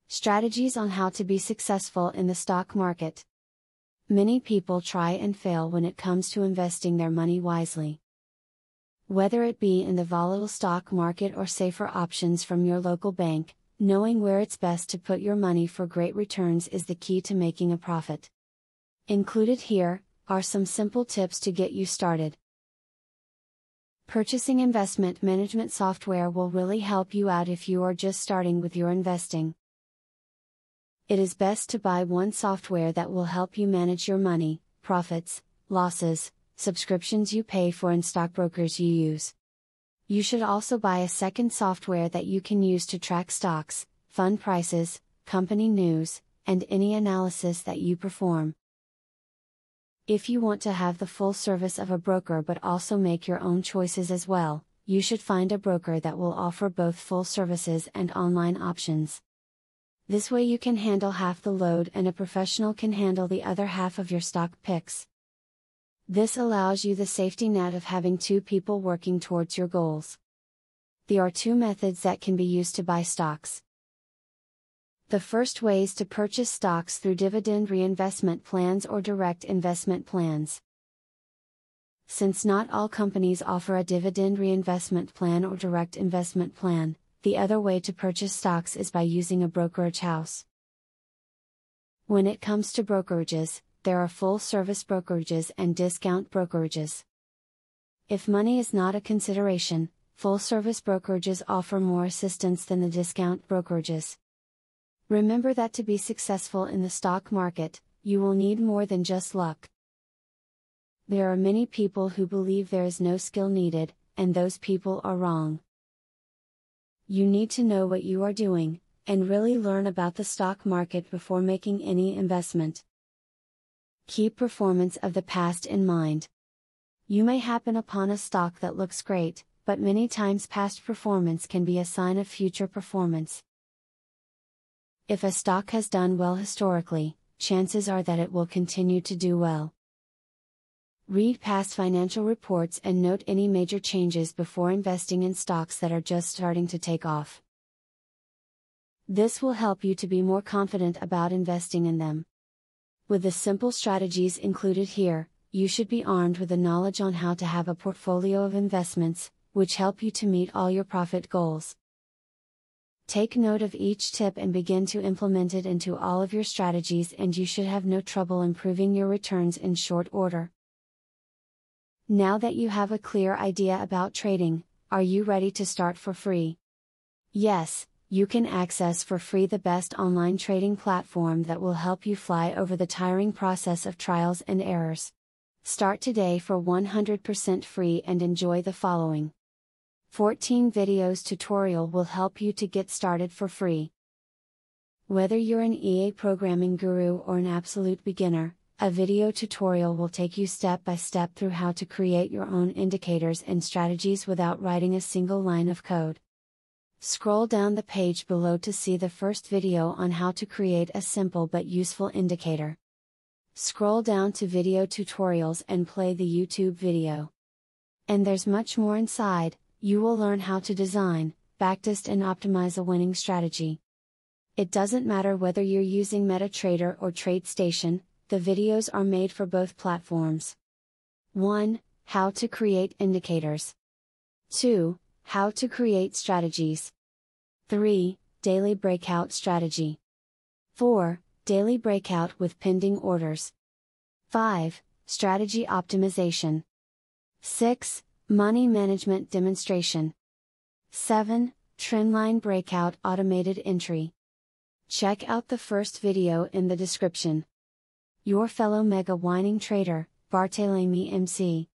Strategies on how to be successful in the stock market. Many people try and fail when it comes to investing their money wisely. Whether it be in the volatile stock market or safer options from your local bank, knowing where it's best to put your money for great returns is the key to making a profit. Included here are some simple tips to get you started. Purchasing investment management software will really help you out if you are just starting with your investing. It is best to buy one software that will help you manage your money, profits, losses, subscriptions you pay for, and stockbrokers you use. You should also buy a second software that you can use to track stocks, fund prices, company news, and any analysis that you perform. If you want to have the full service of a broker but also make your own choices as well, you should find a broker that will offer both full services and online options. This way you can handle half the load and a professional can handle the other half of your stock picks. This allows you the safety net of having two people working towards your goals. There are two methods that can be used to buy stocks. The first way is to purchase stocks through dividend reinvestment plans or direct investment plans. Since not all companies offer a dividend reinvestment plan or direct investment plan, the other way to purchase stocks is by using a brokerage house. When it comes to brokerages, there are full-service brokerages and discount brokerages. If money is not a consideration, full-service brokerages offer more assistance than the discount brokerages. Remember that to be successful in the stock market, you will need more than just luck. There are many people who believe there is no skill needed, and those people are wrong. You need to know what you are doing, and really learn about the stock market before making any investment. Keep performance of the past in mind. You may happen upon a stock that looks great, but many times past performance can be a sign of future performance. If a stock has done well historically, chances are that it will continue to do well. Read past financial reports and note any major changes before investing in stocks that are just starting to take off. This will help you to be more confident about investing in them. With the simple strategies included here, you should be armed with the knowledge on how to have a portfolio of investments, which help you to meet all your profit goals. Take note of each tip and begin to implement it into all of your strategies, and you should have no trouble improving your returns in short order. Now that you have a clear idea about trading, are you ready to start for free? Yes, you can access for free the best online trading platform that will help you fly over the tiring process of trials and errors. Start today for 100% free and enjoy the following 14 videos tutorial will help you to get started for free. Whether you're an EA programming guru or an absolute beginner, a video tutorial will take you step by step through how to create your own indicators and strategies without writing a single line of code. Scroll down the page below to see the first video on how to create a simple but useful indicator. Scroll down to video tutorials and play the YouTube video. And there's much more inside. You will learn how to design, backtest and optimize a winning strategy. It doesn't matter whether you're using MetaTrader or TradeStation, the videos are made for both platforms. 1. How to create indicators. 2. How to create strategies. 3. Daily breakout strategy. 4. Daily breakout with pending orders. 5. Strategy optimization. 6. Money management demonstration. 7. Trendline breakout automated entry. Check out the first video in the description. Your fellow mega winning trader, Bartolome MC.